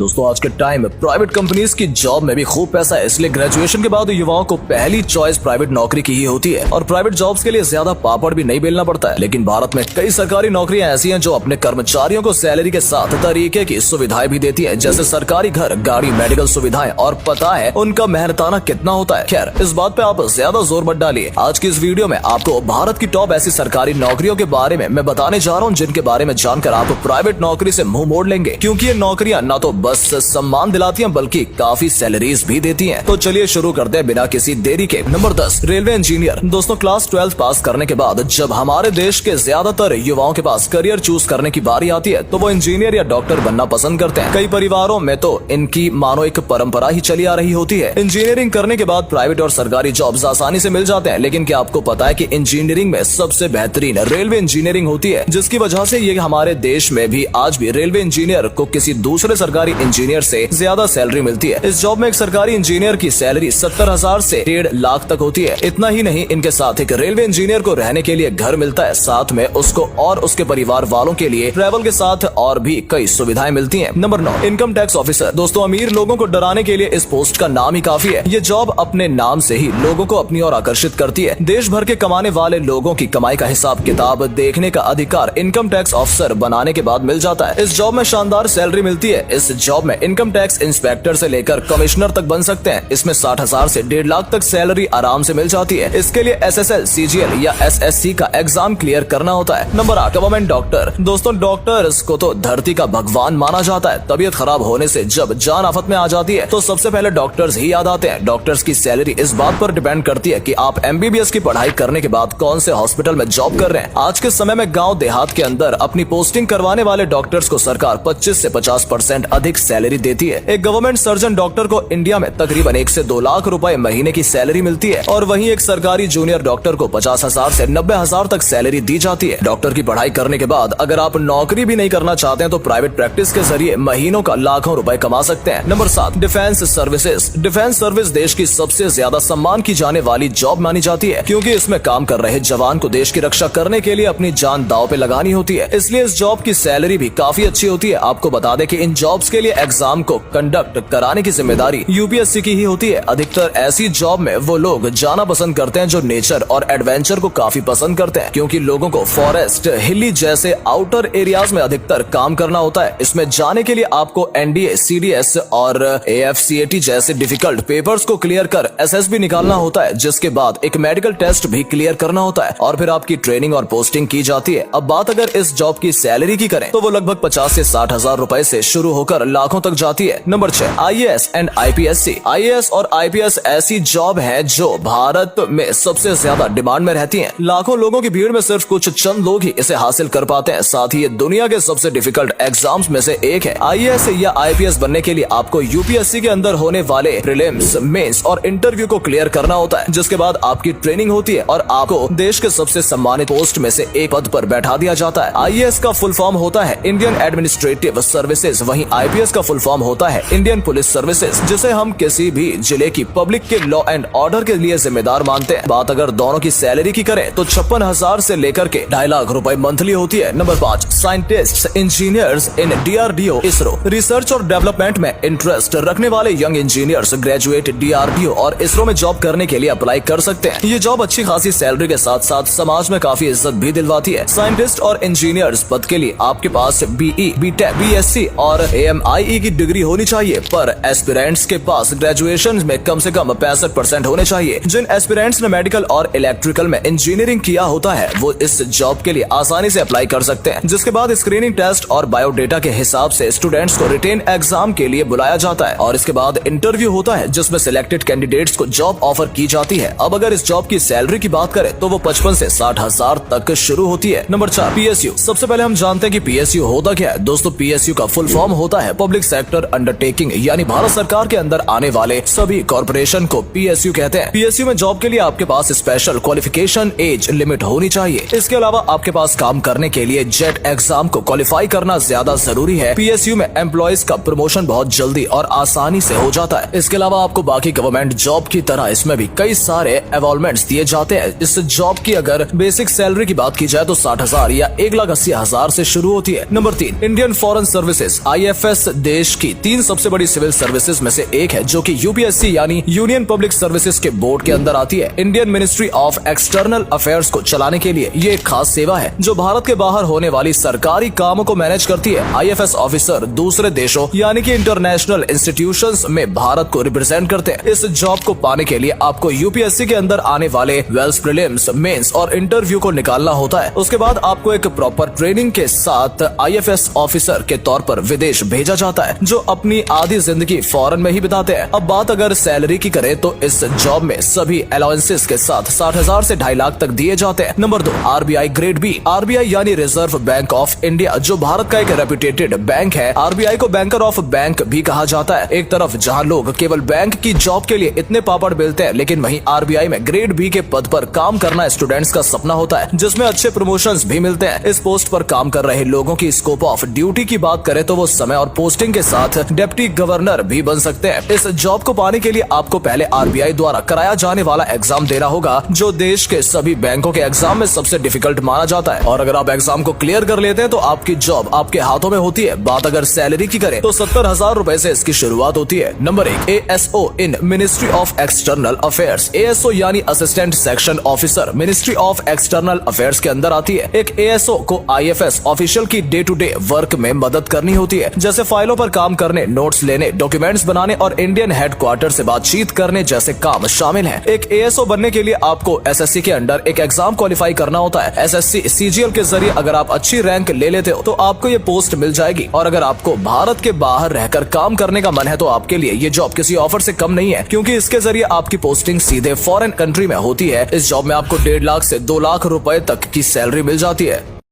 दोस्तों आज के टाइम में प्राइवेट कंपनीज की जॉब में भी खूब पैसा है, इसलिए ग्रेजुएशन के बाद युवाओं को पहली चॉइस प्राइवेट नौकरी की ही होती है और प्राइवेट जॉब्स के लिए ज्यादा पापड़ भी नहीं बेलना पड़ता है। लेकिन भारत में कई सरकारी नौकरियां ऐसी हैं जो अपने कर्मचारियों को सैलरी के साथ तरीके की सुविधाएं भी देती है, जैसे सरकारी घर, गाड़ी, मेडिकल सुविधाएं, और पता है उनका मेहनताना कितना होता है। खैर, इस बात पे आप ज्यादा जोर मत डालिए। आज की इस वीडियो में आपको भारत की टॉप ऐसी सरकारी नौकरियों के बारे में मैं बताने जा रहा हूँ जिनके बारे में जानकर आप प्राइवेट नौकरी से मुंह मोड़ लेंगे, क्योंकि ये नौकरियां ना तो बस सम्मान दिलाती हैं बल्कि काफी सैलरीज भी देती हैं। तो चलिए शुरू करते हैं बिना किसी देरी के। Number 10, railway engineer. दोस्तों क्लास 12 पास करने के बाद जब हमारे देश के ज्यादातर युवाओं के पास करियर चूज करने की बारी आती है तो वो इंजीनियर या डॉक्टर बनना पसंद करते हैं। कई परिवारों में तो इनकी मानो एक परंपरा ही चली आ रही होती है। इंजीनियरिंग करने के बाद प्राइवेट और सरकारी जॉब्स आसानी से मिल जाते हैं, लेकिन क्या आपको पता है कि इंजीनियरिंग में सबसे बेहतरीन रेलवे इंजीनियरिंग होती है, जिसकी वजह से ये हमारे देश में भी आज भी रेलवे इंजीनियर को किसी दूसरे सरकारी इंजीनियर से ज्यादा सैलरी मिलती है। इस जॉब में एक सरकारी इंजीनियर की सैलरी 70,000 से 1.5 लाख तक होती है। इतना ही नहीं, इनके साथ एक रेलवे इंजीनियर को रहने के लिए घर मिलता है, साथ में उसको और उसके परिवार वालों के लिए ट्रैवल के साथ और भी कई सुविधाएं मिलती हैं। Number 9, income tax officer. दोस्तों अमीर लोगों को डराने के लिए इस पोस्ट का नाम ही काफी है। ये जॉब अपने नाम से ही लोगों को अपनी ओर आकर्षित करती है। देश भर के कमाने वाले लोगों की कमाई का हिसाब किताब देखने का अधिकार इनकम टैक्स ऑफिसर बनाने के बाद मिल जाता है। इस जॉब में शानदार सैलरी मिलती है। इस जॉब में इनकम टैक्स इंस्पेक्टर से लेकर कमिश्नर तक बन सकते हैं। इसमें 60,000 से 1.5 लाख तक सैलरी आराम से मिल जाती है। इसके लिए SSL, CGL या SSC का एग्जाम क्लियर करना होता है। Number 8, government doctor. दोस्तों डॉक्टर्स को तो धरती का भगवान माना जाता है। तबीयत खराब होने से जब जान आफत में आ जाती है तो सबसे पहले डॉक्टर्स ही याद आते हैं। डॉक्टर्स की सैलरी इस बात पर डिपेंड करती है कि आप MBBS की पढ़ाई करने के बाद कौन से हॉस्पिटल में जॉब कर रहे हैं। आज के समय में गाँव देहात के अंदर अपनी पोस्टिंग करवाने वाले डॉक्टर्स को सरकार 25 से 50% अधिक सैलरी देती है। एक गवर्नमेंट सर्जन डॉक्टर को इंडिया में तकरीबन 1 से 2 लाख रुपए महीने की सैलरी मिलती है और वहीं एक सरकारी जूनियर डॉक्टर को 50,000 से 90,000 तक सैलरी दी जाती है। डॉक्टर की पढ़ाई करने के बाद अगर आप नौकरी भी नहीं करना चाहते हैं तो प्राइवेट प्रैक्टिस के जरिए महीनों का लाखों रुपए कमा सकते हैं। Number 7, defence services. Defence service देश की सबसे ज्यादा सम्मान की जाने वाली जॉब मानी जाती है, क्योंकि इसमें काम कर रहे जवान को देश की रक्षा करने के लिए अपनी जान दांव पे लगानी होती है। इसलिए इस जॉब की सैलरी भी काफी अच्छी होती है। आपको बता दें कि इन जॉब्स के लिए एग्जाम को कंडक्ट कराने की जिम्मेदारी UPSC की ही होती है। अधिकतर ऐसी जॉब में वो लोग जाना पसंद करते हैं जो नेचर और एडवेंचर को काफी पसंद करते हैं, क्योंकि लोगों को फॉरेस्ट, हिली जैसे आउटर एरियाज में अधिकतर काम करना होता है। इसमें जाने के लिए आपको NDA, CDS और AFCAT जैसे डिफिकल्ट पेपर्स को क्लियर कर SSB निकालना होता है, जिसके बाद एक मेडिकल टेस्ट भी क्लियर करना होता है और फिर आपकी ट्रेनिंग और पोस्टिंग की जाती है। अब बात अगर इस जॉब की सैलरी की करें तो वो लगभग 50 से 60,000 रुपए से शुरू होकर लाखों तक जाती है। Number 6, IAS and IPSC। IAS और IPS ऐसी जॉब है जो भारत में सबसे ज्यादा डिमांड में रहती है। लाखों लोगों की भीड़ में सिर्फ कुछ चंद लोग ही इसे हासिल कर पाते हैं। साथ ही ये दुनिया के सबसे डिफिकल्ट एग्जाम्स में से एक है। IAS या IPS बनने के लिए आपको UPSC के अंदर होने वाले प्रीलिम्स, मेंस और इंटरव्यू को क्लियर करना होता है, जिसके बाद आपकी ट्रेनिंग होती है और आपको देश के सबसे सम्मानित पोस्ट में से एक पद पर बैठा दिया जाता है। IAS का फुल फॉर्म होता है इंडियन एडमिनिस्ट्रेटिव सर्विसेज, वहीं IPS का फुल फॉर्म होता है इंडियन पुलिस सर्विसेज, जिसे हम किसी भी जिले की पब्लिक के लॉ एंड ऑर्डर के लिए जिम्मेदार मानते हैं। बात अगर दोनों की सैलरी की करें तो 56,000 से लेकर के 2.5 लाख रुपए मंथली होती है। नंबर 5, साइंटिस्ट, इंजीनियर्स इन DRDO, इसरो। रिसर्च और डेवलपमेंट में इंटरेस्ट रखने वाले यंग इंजीनियर्स ग्रेजुएट DRDO और इसरो में जॉब करने के लिए अप्लाई कर सकते हैं। ये जॉब अच्छी खासी सैलरी के साथ साथ समाज में काफी इज्जत भी दिलवाती है। साइंटिस्ट और इंजीनियर्स पद के लिए आपके पास BE, BTech, BSc और AMIE की डिग्री होनी चाहिए, पर एस्पिरेंट्स के पास ग्रेजुएशन में कम से कम 65% होने चाहिए। जिन एस्पिरेंट्स ने मेडिकल और इलेक्ट्रिकल में इंजीनियरिंग किया होता है वो इस जॉब के लिए आसानी से अप्लाई कर सकते हैं, जिसके बाद स्क्रीनिंग टेस्ट और बायोडेटा के हिसाब से स्टूडेंट्स को रिटेन एग्जाम के लिए बुलाया जाता है और इसके बाद इंटरव्यू होता है, जिसमें सिलेक्टेड कैंडिडेट्स को जॉब ऑफर की जाती है। अब अगर इस जॉब की सैलरी की बात करें तो वो 55 से 60,000 तक शुरू होती है। Number 4, PSU। सबसे पहले हम जानते हैं कि PSU होता क्या है। दोस्तों PSU का फुल फॉर्म होता है पब्लिक सेक्टर अंडरटेकिंग, यानी भारत सरकार के अंदर आने वाले सभी कॉर्पोरेशन को PSU कहते हैं। PSU में जॉब के लिए आपके पास स्पेशल क्वालिफिकेशन एज लिमिट होनी चाहिए। इसके अलावा आपके पास काम करने के लिए जेट एग्जाम को क्वालिफाई करना ज्यादा जरूरी है। PSU में एम्प्लॉयज का प्रमोशन बहुत जल्दी और आसानी से हो जाता है। इसके अलावा आपको बाकी गवर्नमेंट जॉब की तरह इसमें भी कई सारे एवॉल्वमेंट्स दिए जाते हैं। इस जॉब की अगर बेसिक सैलरी की बात की जाए तो 60,000 या 1,80,000 से शुरू होती है। Number 3, Indian foreign services IFS देश की 3 सबसे बड़ी सिविल सर्विसेज में से एक है, जो कि यूपीएससी यानी यूनियन पब्लिक सर्विसेज के बोर्ड के अंदर आती है। Indian ministry of external affairs को चलाने के लिए ये एक खास सेवा है जो भारत के बाहर होने वाली सरकारी कामों को मैनेज करती है। आईएफएस ऑफिसर दूसरे देशों यानी कि इंटरनेशनल इंस्टीट्यूशंस में भारत को रिप्रेजेंट करते हैं। इस जॉब को पाने के लिए आपको यूपीएससी के अंदर आने वाले वेल्स, प्रीलिम्स, मेंस और इंटरव्यू को निकालना होता है। उसके बाद आपको एक प्रॉपर ट्रेनिंग के साथ आईएफएस ऑफिसर के तौर पर विदेश भेजा जाता है, जो अपनी आधी जिंदगी फॉरेन में ही बिताते हैं। अब बात अगर सैलरी की करें तो इस जॉब में सभी अलाउंसेस के साथ 60,000 से 2.5 लाख तक दिए जाते हैं। Number 2, RBI grade B. RBI यानी रिजर्व बैंक ऑफ इंडिया, जो भारत का एक रेप्यूटेटेड बैंक है। आरबीआई को बैंकर ऑफ बैंक भी कहा जाता है। एक तरफ जहां लोग केवल बैंक की जॉब के लिए इतने पापड़ बेलते हैं, लेकिन वहीं आरबीआई में ग्रेड बी के पद पर काम करना स्टूडेंट्स का सपना होता है, जिसमें अच्छे प्रमोशंस भी मिलते हैं। इस पोस्ट पर काम कर रहे लोगों की स्कोप ऑफ ड्यूटी की बात करें तो वो समय और पोस्टिंग के साथ डिप्टी गवर्नर भी बन सकते हैं। इस जॉब को पाने के लिए आपको पहले आरबीआई द्वारा कराया जाने वाला एग्जाम देना होगा, जो देश के सभी बैंकों के एग्जाम में सबसे डिफिकल्ट माना जाता है। और अगर आप एग्जाम को क्लियर कर लेते हैं तो आपकी जॉब आपके हाथों में होती है। बात अगर सैलरी की करें तो 70,000 रुपए से इसकी शुरुआत होती है। Number 1, ASO in ministry of external affairs. ASO यानी assistant section officer ministry of external affairs के अंदर आती है। एक एएसओ को आईएफएस ऑफिशियल की डे टू डे वर्क में मदद करनी होती है, जैसे फाइलों पर काम करने, नोट्स लेने, डॉक्यूमेंट्स बनाने और इंडियन हेडक्वार्टर से बातचीत करने जैसे काम शामिल हैं। एक एएसओ बनने के लिए आपको एसएससी के अंडर एक एग्जाम क्वालिफाई करना होता है। एसएससी सीजीएल के जरिए अगर आप अच्छी रैंक ले लेते हो तो आपको ये पोस्ट मिल जाएगी। और अगर आपको भारत के बाहर रहकर काम करने का मन है तो आपके लिए ये जॉब किसी ऑफर से कम नहीं है, क्योंकि इसके जरिए आपकी पोस्टिंग सीधे फॉरेन कंट्री में होती है। इस जॉब में आपको 1.5 लाख से 2 लाख रुपए तक की सैलरी मिल जाती है।